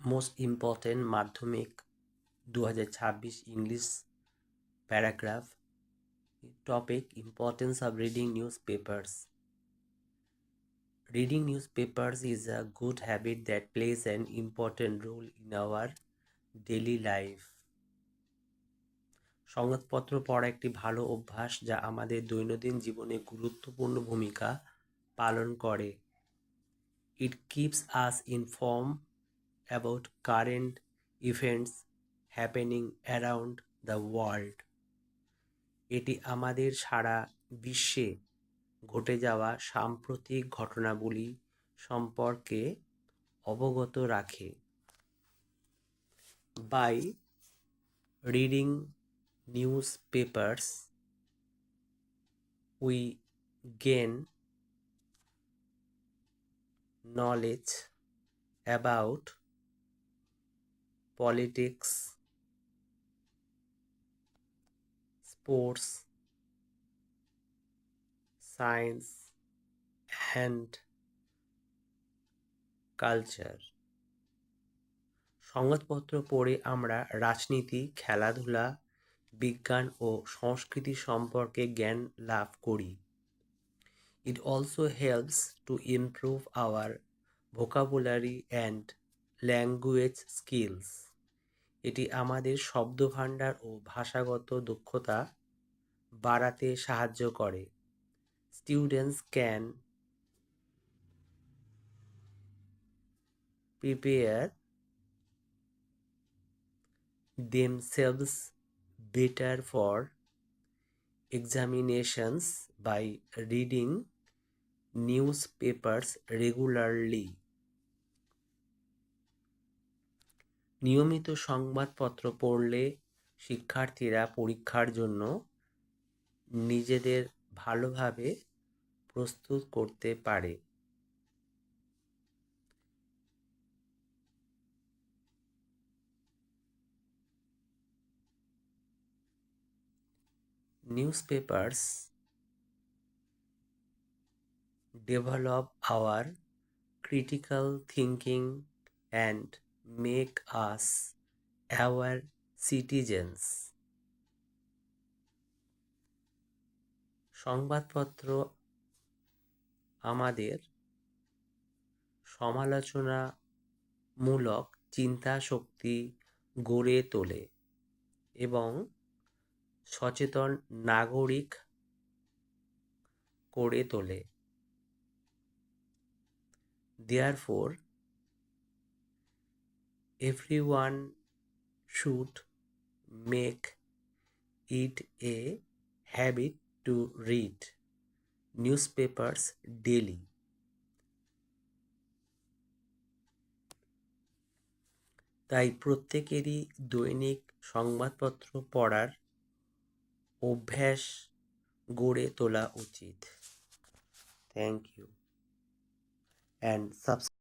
Most important মাধ্যমিক 2026 English paragraph. Topic: Importance of reading newspapers. Reading newspapers is a good habit that plays an important role in our daily life. সংবাদপত্র পড়া একটি ভালো অভ্যাস যা আমাদের দৈনন্দিন জীবনে গুরুত্বপূর্ণ ভূমিকা পালন করে। It keeps us informed about current events happening around the world. এটি আমাদের সারা বিশ্বে ঘটে যাওয়া সাম্প্রতিক ঘটনাবলী সম্পর্কে অবগত রাখে। By reading newspapers, we gain knowledge about politics, sports, science, and culture. সংবাদপত্র পড়ে আমরা রাজনীতি, খেলাধুলা, বিজ্ঞান ও সংস্কৃতি সম্পর্কে জ্ঞান লাভ করি। It also helps to improve our vocabulary and language skills. এটি আমাদের শব্দভাণ্ডার ও ভাষাগত দক্ষতা বাড়াতে সাহায্য করে। Students can prepare themselves better for examinations by reading newspapers regularly. নিয়মিত সংবাদপত্র পড়লে শিক্ষার্থীরা পরীক্ষার জন্য নিজেদের ভালোভাবে প্রস্তুত করতে পারে। Newspapers develop our critical thinking and make us aware citizens. সংবাদপত্র আমাদের সমালোচনামূলক চিন্তা শক্তি গড়ে তোলে এবং সচেতন নাগরিক করে তোলে। Therefore, everyone should make it a habit to read newspapers daily. তাই প্রত্যেকেরই দৈনিক সংবাদপত্র পড়ার অভ্যাস গড়ে তোলা উচিত। Thank you and subscribe